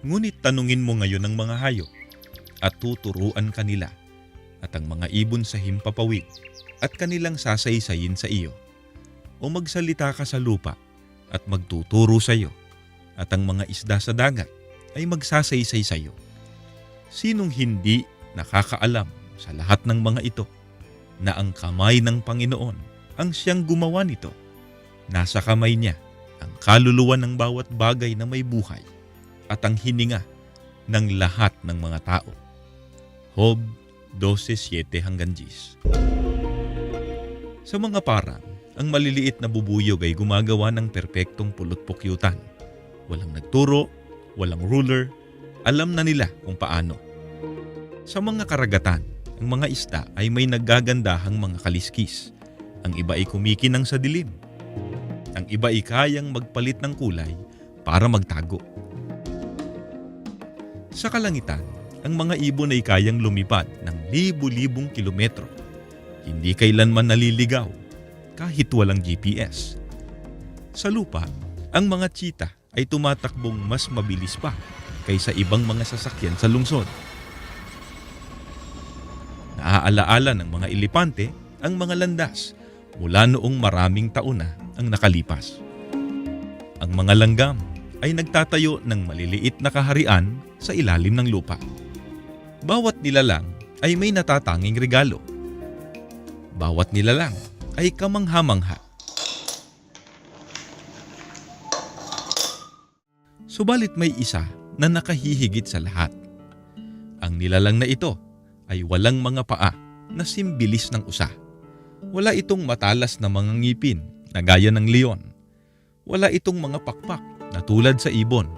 Ngunit tanungin mo ngayon ang mga hayop at tuturuan kanila at ang mga ibon sa himpapawid at kanilang sasaysayin sa iyo. O magsalita ka sa lupa at magtuturo sa iyo at ang mga isda sa dagat ay magsasaysay sa iyo. Sinong hindi nakakaalam sa lahat ng mga ito na ang kamay ng Panginoon ang siyang gumawa nito? Nasa kamay niya ang kaluluwa ng bawat bagay na may buhay at ang hininga ng lahat ng mga tao. Job 12:7-10. Sa mga parang, ang maliliit na bubuyog ay gumagawa ng perpektong pulot-pukyutan. Walang nagturo, walang ruler, alam na nila kung paano. Sa mga karagatan, ang mga isda ay may naggagandahang mga kaliskis. Ang iba ay kumikinang sa dilim. Ang iba ay kayang magpalit ng kulay para magtago. Sa kalangitan, ang mga ibon ay kayang lumipad ng libu-libong kilometro. Hindi kailanman naliligaw kahit walang GPS. Sa lupa, ang mga cheetah ay tumatakbong mas mabilis pa kaysa ibang mga sasakyan sa lungsod. Naaalaala ng mga elepante ang mga landas mula noong maraming taon na ang nakalipas. Ang mga langgam ay nagtatayo ng maliliit na kaharian sa ilalim ng lupa. Bawat nilalang ay may natatanging regalo. Bawat nilalang ay kamangha-mangha. Subalit may isa na nakahihigit sa lahat. Ang nilalang na ito ay walang mga paa na simbilis ng usa. Wala itong matalas na mga ngipin na gaya ng leon. Wala itong mga pakpak na tulad sa ibon.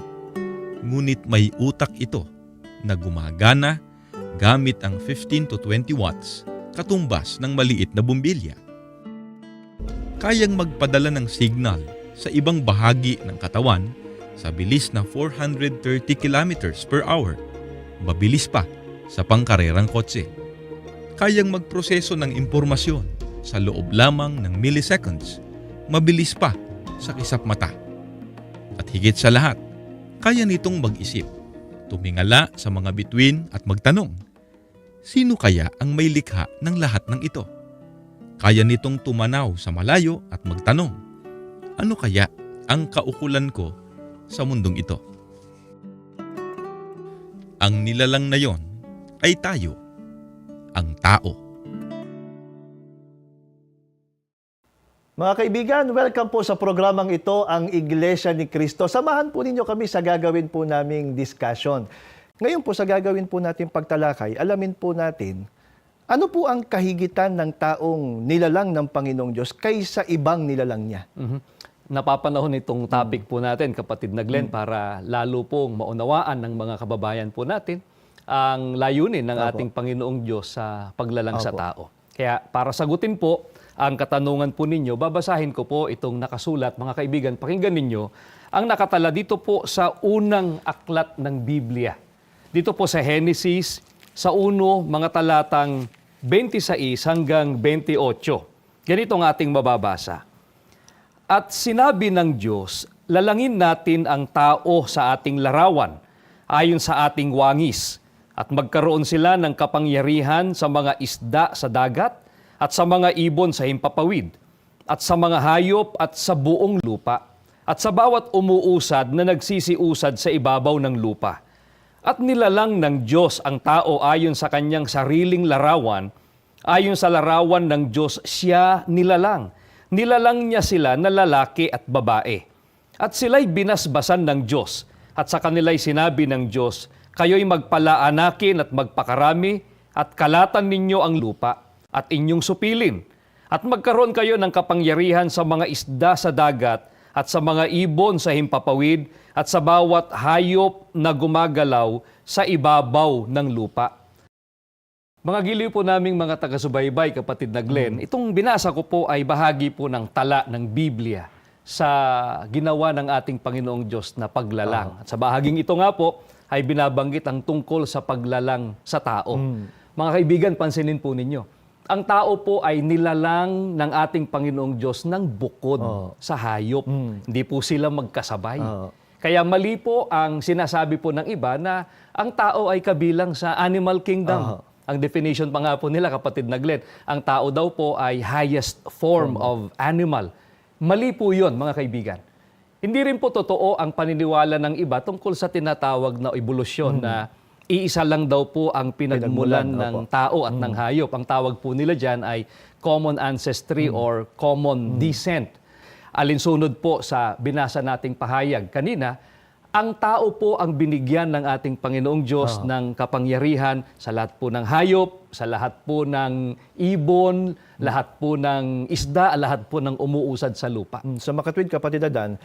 Ngunit may utak ito na gumagana gamit ang 15 to 20 watts katumbas ng maliit na bumbilya. Kayang magpadala ng signal sa ibang bahagi ng katawan sa bilis na 430 kilometers per hour. Mabilis pa sa pangkarerang kotse. Kayang magproseso ng impormasyon sa loob lamang ng milliseconds. Mabilis pa sa kisap mata. At higit sa lahat, kaya nitong mag-isip, tumingala sa mga bituin at magtanong, sino kaya ang may likha ng lahat ng ito? Kaya nitong tumanaw sa malayo at magtanong, ano kaya ang kaukulan ko sa mundong ito? Ang nilalang na yon ay tayo, ang tao. Mga kaibigan, welcome po sa programang ito, ang Iglesia ni Cristo. Samahan po ninyo kami sa gagawin po naming discussion. Ngayon po sa gagawin po natin pagtalakay, alamin po natin, ano po ang kahigitan ng taong nilalang ng Panginoong Diyos kaysa ibang nilalang niya? Napapanahon itong topic po natin, kapatid na Glenn, para lalo pong maunawaan ng mga kababayan po natin ang layunin ng ating Panginoong Diyos sa paglalang sa tao. Kaya para sagutin po ang katanungan po ninyo, babasahin ko po itong nakasulat. Mga kaibigan, pakinggan ninyo ang nakatala dito po sa unang aklat ng Biblia. Dito po sa Genesis, sa 1, mga talatang 26 hanggang 28. Ganito ang ating mababasa. At sinabi ng Diyos, lalangin natin ang tao sa ating larawan, ayon sa ating wangis, at magkaroon sila ng kapangyarihan sa mga isda sa dagat, at sa mga ibon sa himpapawid, at sa mga hayop at sa buong lupa, at sa bawat umuusad na nagsisiusad sa ibabaw ng lupa. At nilalang ng Diyos ang tao ayon sa kanyang sariling larawan, ayon sa larawan ng Diyos siya nilalang. Nilalang niya sila na lalaki at babae. At sila'y binasbasan ng Diyos, at sa kanila'y sinabi ng Diyos, kayo'y magpalaanakin at magpakarami, at kalatan ninyo ang lupa, at inyong supilin, at magkaroon kayo ng kapangyarihan sa mga isda sa dagat, at sa mga ibon sa himpapawid, at sa bawat hayop na gumagalaw sa ibabaw ng lupa. Mga giliw po naming mga taga-subaybay, kapatid na Glenn, itong binasa ko po ay bahagi po ng tala ng Biblia sa ginawa ng ating Panginoong Diyos na paglalang. At sa bahaging ito nga po ay binabanggit ang tungkol sa paglalang sa tao. Mga kaibigan, pansinin po ninyo, ang tao po ay nilalang ng ating Panginoong Diyos ng bukod sa hayop. Hindi po sila magkasabay. Kaya mali po ang sinasabi po ng iba na ang tao ay kabilang sa animal kingdom. Ang definition pa nga po nila, kapatid na Glenn, ang tao daw po ay highest form of animal. Mali po yun, mga kaibigan. Hindi rin po totoo ang paniniwala ng iba tungkol sa tinatawag na evolusyon na iisa lang daw po ang pinagmulan ng tao at ng hayop. Ang tawag po nila dyan ay common ancestry or common descent. Alinsunod po sa binasa nating pahayag kanina, ang tao po ang binigyan ng ating Panginoong Diyos ng kapangyarihan sa lahat po ng hayop, sa lahat po ng ibon, lahat po ng isda, lahat po ng umuusad sa lupa. Sa makatwid, kapatid Adan,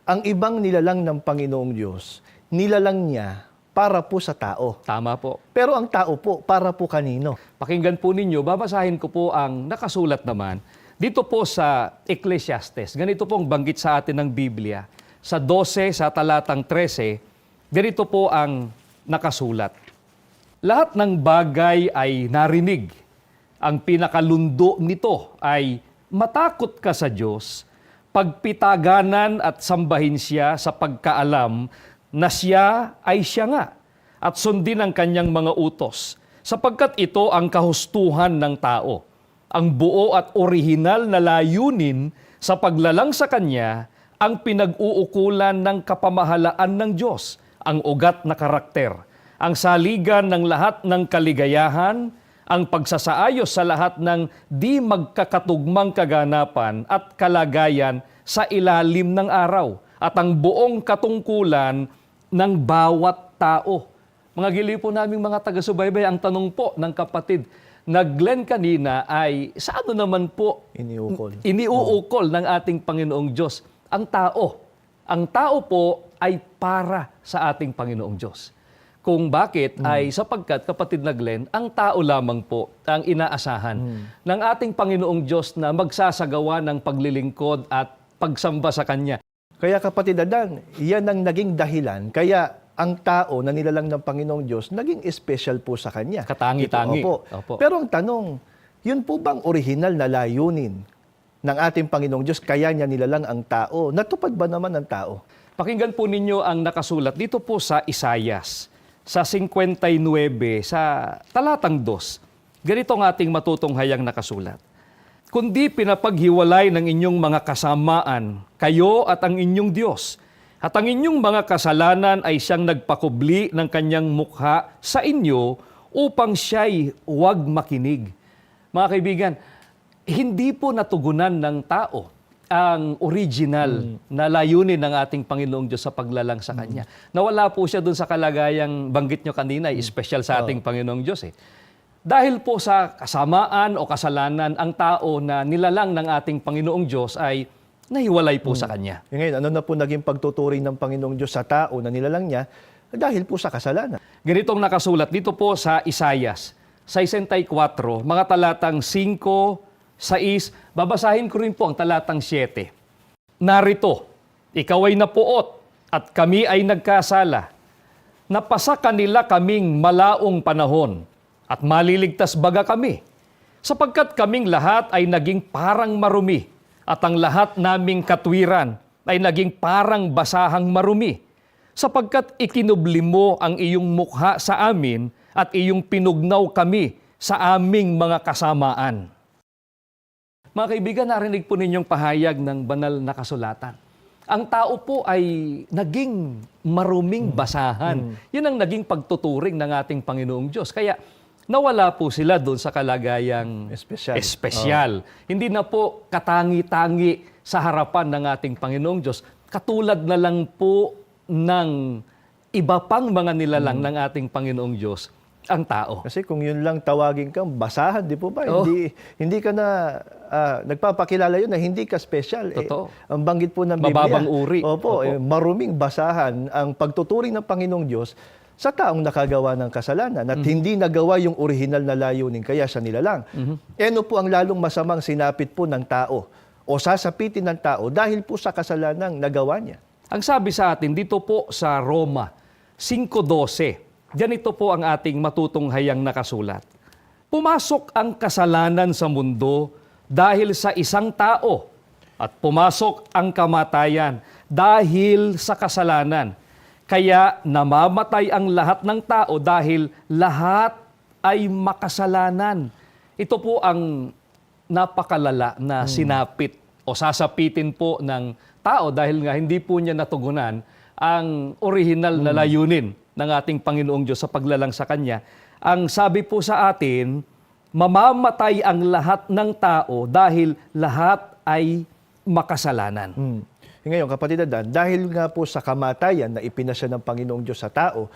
ang ibang nilalang ng Panginoong Diyos, nilalang niya para po sa tao. Tama po. Pero ang tao po, para po kanino? Pakinggan po ninyo, babasahin ko po ang nakasulat naman dito po sa Ecclesiastes. Ganito pong banggit sa atin ng Biblia. Sa 12, sa talatang 13, ganito po ang nakasulat. Lahat ng bagay ay narinig. Ang pinakalundo nito ay matakot ka sa Diyos, pagpitaganan at sambahin siya sa pagkaalam na siya ay siya nga, at sundin ang kanyang mga utos, sapagkat ito ang kahustuhan ng tao. Ang buo at orihinal na layunin sa paglalang sa Kanya ang pinag-uukulan ng kapamahalaan ng Diyos, ang ugat na karakter, ang saligan ng lahat ng kaligayahan, ang pagsasaayos sa lahat ng di magkakatugmang kaganapan at kalagayan sa ilalim ng araw, at ang buong katungkulan ng bawat tao. Mga giliw po naming mga taga-subaybay, ang tanong po ng kapatid na Glenn kanina ay sa ano naman po iniuukol ng ating Panginoong Diyos ang tao. Ang tao po ay para sa ating Panginoong Diyos. Kung bakit ay sapagkat, kapatid na Glenn, ang tao lamang po ang inaasahan ng ating Panginoong Diyos na magsasagawa ng paglilingkod at pagsamba sa Kanya. Kaya kapatid Adan, yan ang naging dahilan. Kaya ang tao na nilalang ng Panginoong Diyos, naging special po sa Kanya. Katangi-tangi. Opo. Opo. Pero ang tanong, yun po bang orihinal na layunin ng ating Panginoong Diyos, kaya niya nilalang ang tao? Natupad ba naman ang tao? Pakinggan po ninyo ang nakasulat dito po sa Isayas, sa 59, sa talatang 2. Ganito ang ating matutunghayang nakasulat. Kundi pinapaghiwalay ng inyong mga kasamaan, kayo at ang inyong Diyos, at ang inyong mga kasalanan ay siyang nagpakubli ng kanyang mukha sa inyo upang siya'y huwag makinig. Mga kaibigan, hindi po natugunan ng tao ang original na layunin ng ating Panginoong Diyos sa paglalang sa Kanya. Nawala po siya dun sa kalagayang banggit nyo kanina, special sa ating Panginoong Diyos. Dahil po sa kasamaan o kasalanan, ang tao na nilalang ng ating Panginoong Diyos ay nahiwalay po sa Kanya. Ngayon, ano na po naging pagtuturing ng Panginoong Diyos sa tao na nilalang niya dahil po sa kasalanan? Ganitong nakasulat dito po sa Isayas, 64, mga talatang 5, 6, babasahin ko rin po ang talatang 7. Narito, ikaw ay napuot at kami ay nagkasala. Napasa kanila kaming malaong panahon at maliligtas baga kami, sapagkat kaming lahat ay naging parang marumi at ang lahat naming katwiran ay naging parang basahang marumi, sapagkat ikinubli mo ang iyong mukha sa amin at iyong pinugnaw kami sa aming mga kasamaan. Mga kaibigan, narinig po ninyong pahayag ng banal na kasulatan. Ang tao po ay naging maruming basahan. Yun ang naging pagtuturing ng ating Panginoong Diyos. Kaya nawala po sila doon sa kalagayang espesyal. Hindi na po katangi-tangi sa harapan ng ating Panginoong Diyos. Katulad na lang po ng iba pang mga nilalang ng ating Panginoong Diyos, ang tao. Kasi kung yun lang tawagin kang basahan, di po ba? Hindi ka na nagpapakilala yun na hindi ka special. Totoo. Ang banggit po ng Biblia. Mababang uri. Opo. maruming basahan ang pagtuturing ng Panginoong Diyos sa taong nakagawa ng kasalanan at hindi nagawa yung orihinal na layunin, kaya siya nilalang. Ano po ang lalong masamang sinapit po ng tao o sasapitin ng tao dahil po sa kasalanang nagawa niya? Ang sabi sa atin dito po sa Roma 5:12, ganito po ang ating matutunghayang nakasulat. Pumasok ang kasalanan sa mundo dahil sa isang tao at pumasok ang kamatayan dahil sa kasalanan. Kaya namamatay ang lahat ng tao dahil lahat ay makasalanan. Ito po ang napakalala na sinapit o sasapitin po ng tao dahil nga hindi po niya natugunan ang orihinal na layunin ng ating Panginoong Diyos sa paglalang sa Kanya. Ang sabi po sa atin, mamamatay ang lahat ng tao dahil lahat ay makasalanan. Ngayon, kapatid Adan, dahil nga po sa kamatayan na ipinasya ng Panginoong Diyos sa tao,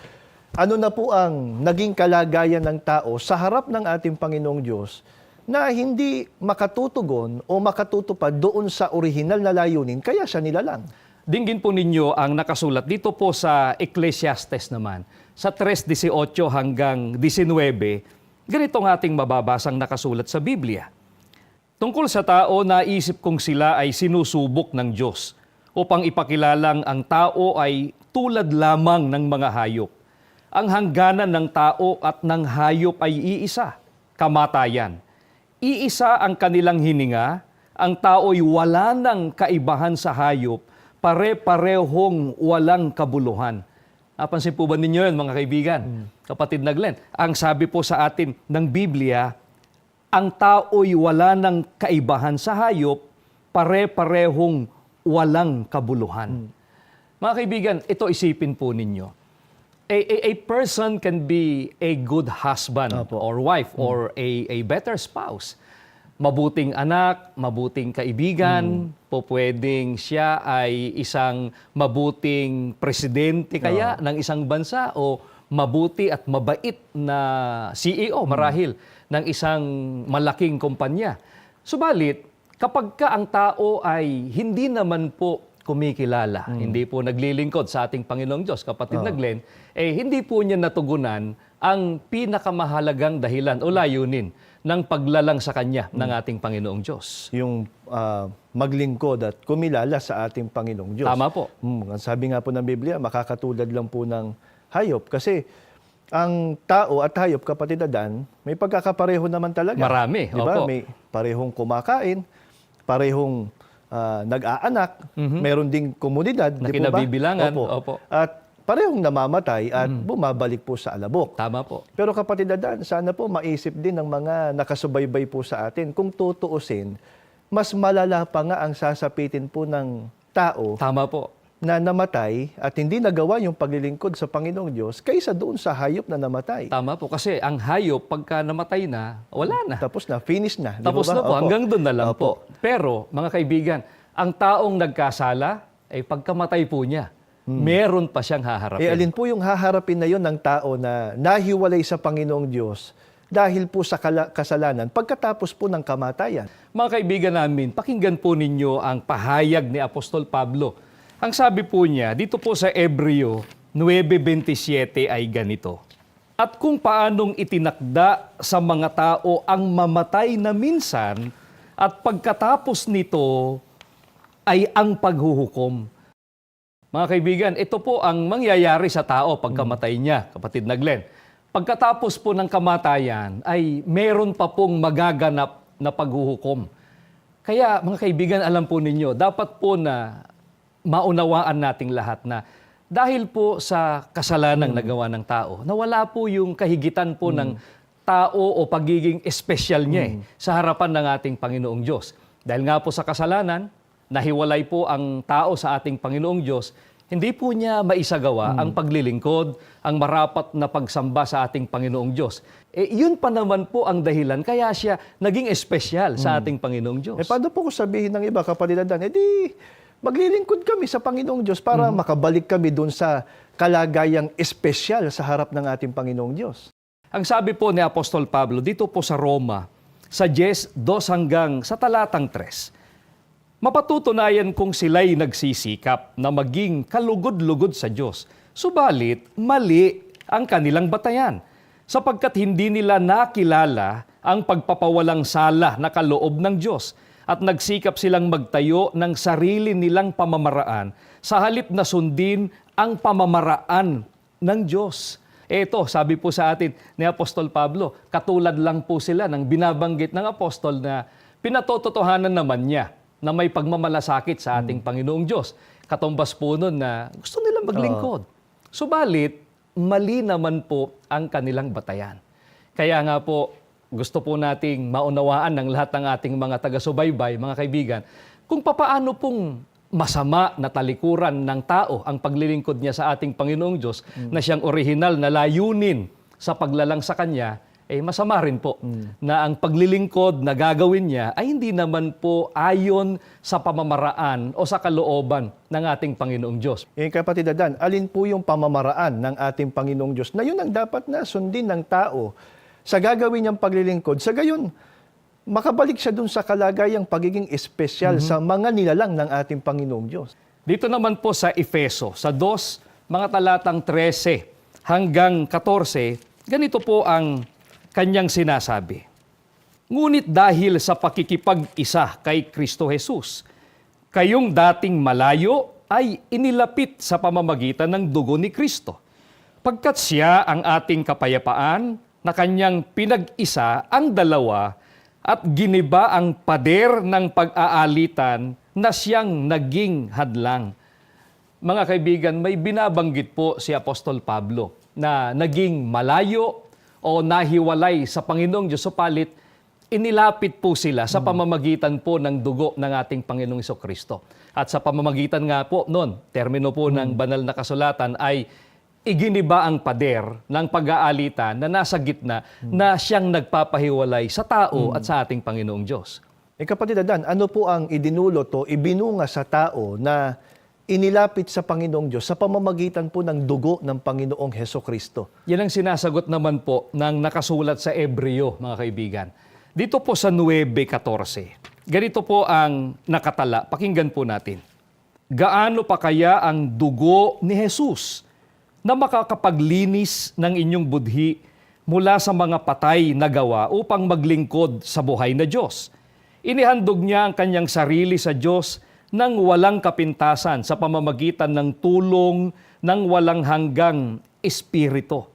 ano na po ang naging kalagayan ng tao sa harap ng ating Panginoong Diyos na hindi makatutugon o makatutupad doon sa orihinal na layunin, kaya siya nilalang. Dinggin po ninyo ang nakasulat dito po sa Ecclesiastes naman, sa 3:18 hanggang 19, ganito ang ating mababasang nakasulat sa Biblia. Tungkol sa tao, naisip kong sila ay sinusubok ng Diyos upang ipakilalang ang tao ay tulad lamang ng mga hayop. Ang hangganan ng tao at ng hayop ay iisa, kamatayan. Iisa ang kanilang hininga, ang tao'y wala ng kaibahan sa hayop, pare-parehong walang kabuluhan. Napansin po ba ninyo yun, mga kaibigan? Kapatid na Glenn, ang sabi po sa atin ng Biblia, ang tao'y wala ng kaibahan sa hayop, pare-parehong walang kabuluhan. Mga kaibigan, ito isipin po ninyo. A person can be a good husband or wife or a better spouse. Mabuting anak, mabuting kaibigan, po pwedeng siya ay isang mabuting presidente kaya ng isang bansa o mabuti at mabait na CEO marahil ng isang malaking kumpanya. Subalit, kapag ka ang tao ay hindi naman po kumikilala, hindi po naglilingkod sa ating Panginoong Diyos, kapatid na Glenn, hindi po niya natugunan ang pinakamahalagang dahilan o layunin ng paglalang sa Kanya ng ating Panginoong Diyos. Yung maglingkod at kumilala sa ating Panginoong Diyos. Tama po. Ang sabi nga po ng Biblia, makakatulad lang po ng hayop. Kasi ang tao at hayop, kapatid Adan, may pagkakapareho naman talaga. Marami, Di ba? opo. May parehong kumakain, parehong nag-aanak, meron ding komunidad, Na di po ba? kinabibilangan, opo. At parehong namamatay at bumabalik po sa alabok. Tama po. Pero kapatid Adan, sana po maisip din ng mga nakasubaybay po sa atin. Kung tutuusin, mas malala pa nga ang sasapitin po ng tao Tama po. na namatay at hindi nagawa yung paglilingkod sa Panginoong Diyos kaysa doon sa hayop na namatay. Tama po. Kasi ang hayop, pagka namatay na, wala na. Tapos na, finish na. Di Tapos ba ba? na po, Opo. hanggang doon na lang Opo. po. Pero, mga kaibigan, ang taong nagkasala, ay pagkamatay po niya, meron pa siyang haharapin. Alin po yung haharapin na yun ng tao na nahiwalay sa Panginoong Diyos dahil po sa kasalanan pagkatapos po ng kamatayan? Mga kaibigan namin, pakinggan po ninyo ang pahayag ni Apostol Pablo. Ang sabi po niya, dito po sa Hebreo 9:27 ay ganito. At kung paanong itinakda sa mga tao ang mamatay na minsan at pagkatapos nito ay ang paghuhukom. Mga kaibigan, ito po ang mangyayari sa tao pagkamatay niya, kapatid na Glenn. Pagkatapos po ng kamatayan ay meron pa pong magaganap na paghuhukom. Kaya mga kaibigan, alam po ninyo, dapat po na maunawaan nating lahat na dahil po sa kasalanang nagawa ng tao, nawala po yung kahigitan po ng tao o pagiging espesyal niya sa harapan ng ating Panginoong Diyos. Dahil nga po sa kasalanan, nahiwalay po ang tao sa ating Panginoong Diyos, hindi po niya maisagawa ang paglilingkod, ang marapat na pagsamba sa ating Panginoong Diyos. Yun pa naman po ang dahilan kaya siya naging espesyal sa ating Panginoong Diyos. Paano po kung sabihin ng iba, kapatid Adan, maglilingkod kami sa Panginoong Diyos para makabalik kami doon sa kalagayang espesyal sa harap ng ating Panginoong Diyos. Ang sabi po ni Apostol Pablo dito po sa Roma, sa 10:2 hanggang sa talatang 3, mapatutunayan kung sila'y nagsisikap na maging kalugod-lugod sa Diyos. Subalit, mali ang kanilang batayan, sapagkat hindi nila nakilala ang pagpapawalang sala na kaloob ng Diyos at nagsikap silang magtayo ng sarili nilang pamamaraan sa halip na sundin ang pamamaraan ng Diyos. Ito, sabi po sa atin ni Apostol Pablo, katulad lang po sila ng binabanggit ng Apostol na pinatototohanan naman niya na may pagmamalasakit sa ating Panginoong Diyos. Katumbas po nun na gusto nilang maglingkod. Subalit, mali naman po ang kanilang batayan. Kaya nga po, gusto po nating maunawaan ng lahat ng ating mga taga-subaybay, mga kaibigan, kung papaano pong masama na talikuran ng tao ang paglilingkod niya sa ating Panginoong Diyos na siyang orihinal na layunin sa paglalang sa Kanya, masama rin po na ang paglilingkod na gagawin niya ay hindi naman po ayon sa pamamaraan o sa kalooban ng ating Panginoong Diyos. Kapatid Adan, alin po yung pamamaraan ng ating Panginoong Diyos na yun ang dapat na sundin ng tao sa gagawin niyang paglilingkod? Sa gayon, makabalik siya dun sa kalagayang pagiging espesyal sa mga nilalang ng ating Panginoong Diyos. Dito naman po sa Efeso, sa 2, mga talatang 13 hanggang 14, ganito po ang kanyang sinasabi. Ngunit dahil sa pakikipag-isa kay Kristo Jesus, kayong dating malayo ay inilapit sa pamamagitan ng dugo ni Kristo. Pagkat siya ang ating kapayapaan na kanyang pinag-isa ang dalawa at giniba ang pader ng pag-aalitan na siyang naging hadlang. Mga kaibigan, may binabanggit po si Apostol Pablo na naging malayo o nahiwalay sa Panginoong Diyos, supalit inilapit po sila sa pamamagitan po ng dugo ng ating Panginoong Jesucristo. At sa pamamagitan nga po noon, termino po ng banal na kasulatan ay iginiba ang pader ng pag-aalitan na nasa gitna na siyang nagpapahiwalay sa tao at sa ating Panginoong Diyos. Kapatid Adan, ano po ang idinulot o ibinunga sa tao na inilapit sa Panginoong Diyos sa pamamagitan po ng dugo ng Panginoong Hesukristo? Yan ang sinasagot naman po ng nakasulat sa Ebreo, mga kaibigan. Dito po sa 9:14, ganito po ang nakatala. Pakinggan po natin. Gaano pa kaya ang dugo ni Jesus na makakapaglinis ng inyong budhi mula sa mga patay na gawa upang maglingkod sa buhay na Diyos? Inihandog niya ang kanyang sarili sa Diyos nang walang kapintasan sa pamamagitan ng tulong ng walang hanggang espiritu.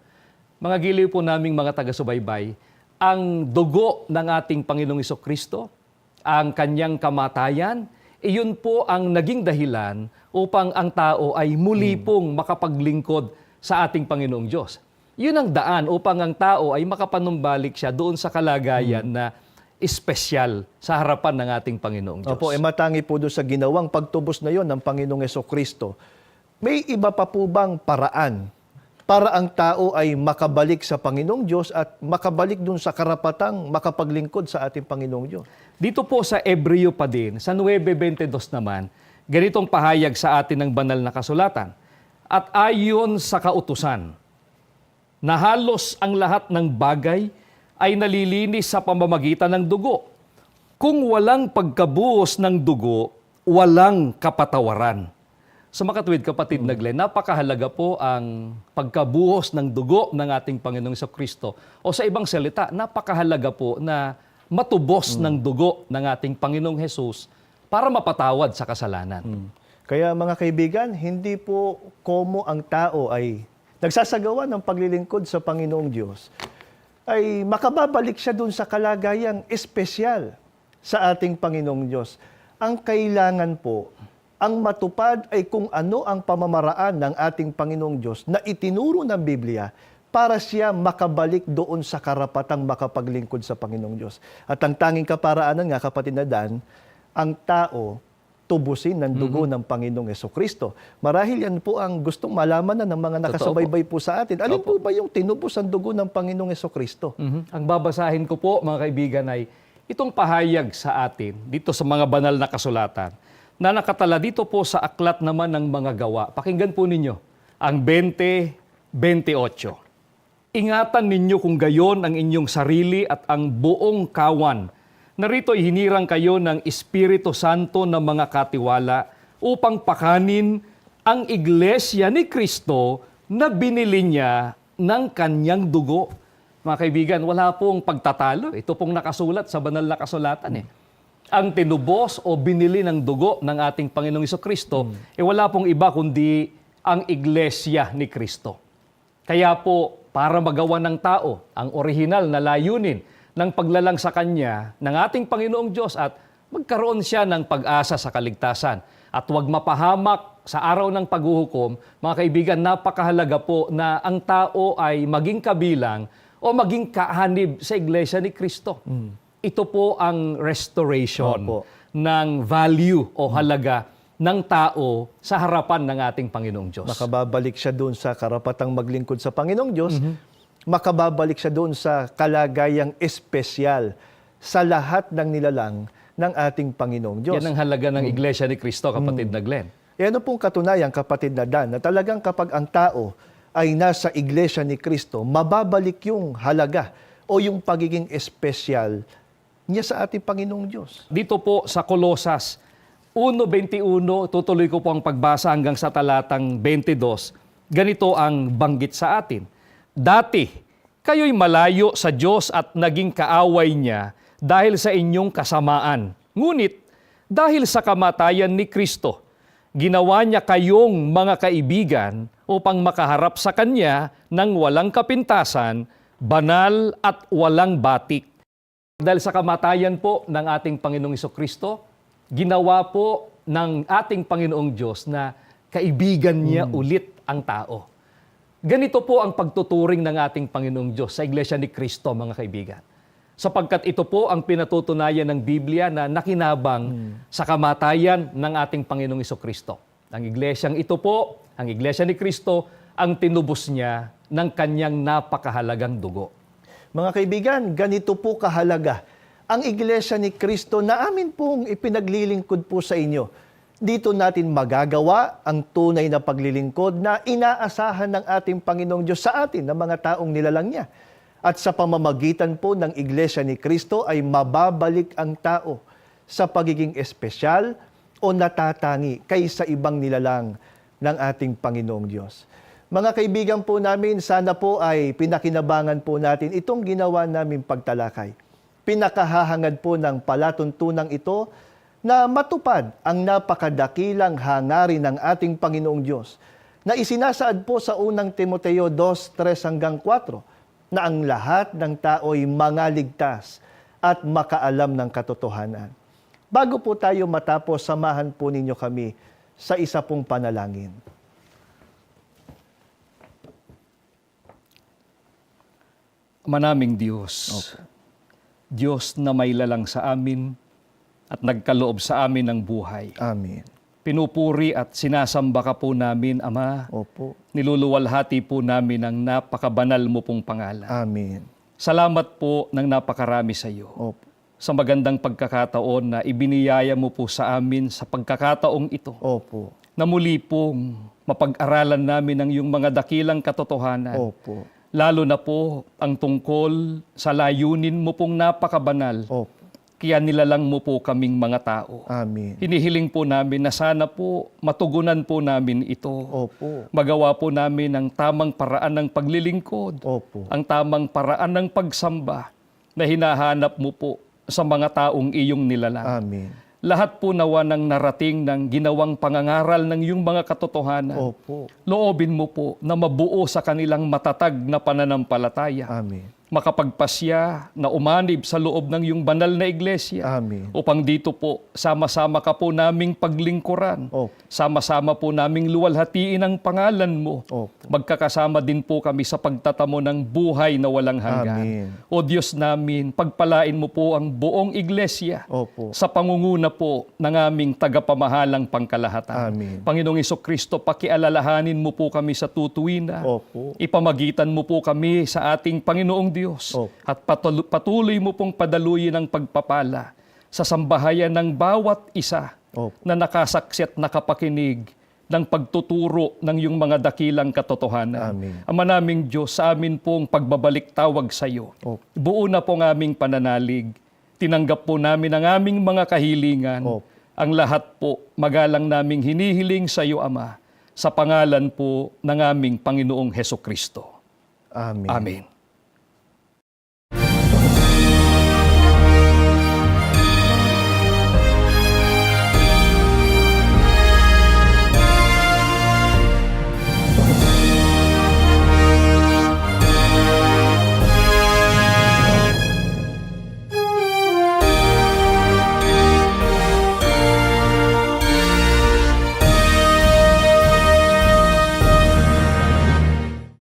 Mga giliw po naming mga taga-subaybay, ang dugo ng ating Panginoong Jesucristo, ang kanyang kamatayan, iyon po ang naging dahilan upang ang tao ay muli pong makapaglingkod sa ating Panginoong Diyos. Yun ang daan upang ang tao ay makapanumbalik siya doon sa kalagayan na espesyal sa harapan ng ating Panginoong Diyos. Opo, matangi po doon sa ginawang pagtubos na yon ng Panginoong Hesukristo. May iba pa po bang paraan para ang tao ay makabalik sa Panginoong Diyos at makabalik doon sa karapatang makapaglingkod sa ating Panginoong Diyos? Dito po sa Ebreo pa din, sa 9:22 naman, ganitong pahayag sa atin ng banal na kasulatan. At ayon sa kautusan, na halos ang lahat ng bagay ay nalilinis sa pamamagitan ng dugo. Kung walang pagkabuhos ng dugo, walang kapatawaran. Sa makatuwid, kapatid na Glenn, napakahalaga po ang pagkabuhos ng dugo ng ating Panginoong Jesucristo. O sa ibang salita, napakahalaga po na matubos ng dugo ng ating Panginoong Jesus para mapatawad sa kasalanan. Kaya mga kaibigan, hindi po komo ang tao ay nagsasagawa ng paglilingkod sa Panginoong Diyos, ay makababalik siya dun sa kalagayang espesyal sa ating Panginoong Diyos. Ang kailangan po, ang matupad ay kung ano ang pamamaraan ng ating Panginoong Diyos na itinuro ng Biblia para siya makabalik doon sa karapatang makapaglingkod sa Panginoong Diyos. At ang tanging kaparaanan nga, kapatid na Dan, ang tao tubusin ng dugo ng Panginoong Hesukristo. Marahil yan po ang gustong malaman na ng mga nakasubaybay po sa atin. Alin po ba yung tinubos ang dugo ng Panginoong Hesukristo? Ang babasahin ko po, mga kaibigan, ay itong pahayag sa atin dito sa mga banal na kasulatan na nakatala dito po sa aklat naman ng mga gawa. Pakinggan po ninyo ang 20:28. Ingatan ninyo kung gayon ang inyong sarili at ang buong kawan. Narito'y hinirang kayo ng Espiritu Santo ng mga katiwala upang pakanin ang iglesia ni Kristo na binili niya ng kanyang dugo. Mga kaibigan, wala pong pagtatalo. Ito pong nakasulat sa banal na kasulatan. Ang tinubos o binili ng dugo ng ating Panginoong Jesucristo, wala pong iba kundi ang iglesia ni Kristo. Kaya po, para magawa ng tao ang orihinal na layunin ng paglalang sa Kanya ng ating Panginoong Diyos at magkaroon siya ng pag-asa sa kaligtasan. At huwag mapahamak sa araw ng paghuhukom, mga kaibigan, napakahalaga po na ang tao ay maging kabilang o maging kahanib sa Iglesia ni Cristo. Ito po ang restoration Opo. ng value o halaga ng tao sa harapan ng ating Panginoong Diyos. Makababalik siya doon sa karapatang maglingkod sa Panginoong Diyos. Makababalik siya doon sa kalagayang espesyal sa lahat ng nilalang ng ating Panginoong Diyos. Yan ang halaga ng Iglesia ni Cristo, kapatid na Glenn. E ano pong katunayan, kapatid na Dan, na talagang kapag ang tao ay nasa Iglesia ni Cristo, mababalik yung halaga o yung pagiging espesyal niya sa ating Panginoong Diyos. Dito po sa Kolosas 1:21, tutuloy ko po ang pagbasa hanggang sa talatang 22. Ganito ang banggit sa atin. Dati, kayo'y malayo sa Diyos at naging kaaway niya dahil sa inyong kasamaan. Ngunit, dahil sa kamatayan ni Kristo, ginawa niya kayong mga kaibigan upang makaharap sa Kanya ng walang kapintasan, banal at walang batik. Dahil sa kamatayan po ng ating Panginoong Jesucristo, ginawa po ng ating Panginoong Diyos na kaibigan niya ulit ang tao. Ganito po ang pagtuturing ng ating Panginoong Diyos sa Iglesia ni Cristo, mga kaibigan. Sapagkat ito po ang pinatutunayan ng Biblia na nakinabang sa kamatayan ng ating Panginoong Jesucristo. Ang iglesyang ito po, ang Iglesia ni Cristo, ang tinubos niya ng kanyang napakahalagang dugo. Mga kaibigan, ganito po kahalaga ang Iglesia ni Cristo na amin pong ipinaglilingkod po sa inyo. Dito natin magagawa ang tunay na paglilingkod na inaasahan ng ating Panginoong Diyos sa atin, ng mga taong nilalang niya. At sa pamamagitan po ng Iglesia ni Cristo ay mababalik ang tao sa pagiging espesyal o natatangi kaysa ibang nilalang ng ating Panginoong Diyos. Mga kaibigan po namin, sana po ay pinakinabangan po natin itong ginawa namin pagtalakay. Pinakahahangad po ng palatuntunang ito na matupad ang napakadakilang hangarin ng ating Panginoong Diyos na isinasaad po sa unang Timoteo 2:3-4 na ang lahat ng tao'y mangaligtas at makaalam ng katotohanan. Bago po tayo matapos, samahan po ninyo kami sa isa pong panalangin. Manaming Diyos, Diyos na may lalang sa amin at nagkaloob sa amin ng buhay. Amen. Pinupuri at sinasamba ka po namin, Ama. Opo. Niluluwalhati po namin ang napakabanal mo pong pangalan. Amen. Salamat po ng napakarami sa iyo. Opo. Sa magandang pagkakataon na ibiniyaya mo po sa amin sa pagkakataong ito. Opo. Na muli pong mapag-aralan namin ang iyong mga dakilang katotohanan. Opo. Lalo na po ang tungkol sa layunin mo pong napakabanal. Opo. Kaya nilalang mo po kaming mga tao. Amen. Hinihiling po namin na sana po matugunan po namin ito. Opo. Magawa po namin ang tamang paraan ng paglilingkod. Opo. Ang tamang paraan ng pagsamba na hinahanap mo po sa mga taong iyong nilalang. Amen. Lahat po nawa ng narating ng ginawang pangangaral ng iyong mga katotohanan. Opo. Loobin mo po na mabuo sa kanilang matatag na pananampalataya. Amen. Makapagpasya na umanib sa loob ng iyong banal na iglesia. Amen. Upang dito po, sama-sama ka po naming paglingkuran. Opo. Sama-sama po naming luwalhatiin ang pangalan mo. Opo. Magkakasama din po kami sa pagtatamo ng buhay na walang hanggan. Amen. O Diyos namin, pagpalain mo po ang buong iglesia Opo. sa pangunguna po ng aming tagapamahalang pangkalahatan. Amen. Panginoong Jesucristo, pakialalahanin mo po kami sa tutuwina. Opo. Ipamagitan mo po kami sa ating Panginoong Diyos. Opo. At patuloy mo pong padaluyin ang pagpapala sa sambahayan ng bawat isa Opo. na nakasaksi at nakapakinig ng pagtuturo ng iyong mga dakilang katotohanan. Amen. Ama naming Diyos, sa amin pong pagbabalik tawag sa iyo. Opo. Buo na pong aming pananalig. Tinanggap po namin ang aming mga kahilingan. Opo. Ang lahat po magalang naming hinihiling sa iyo, Ama, sa pangalan po ng aming Panginoong Hesukristo. Amen. Amen.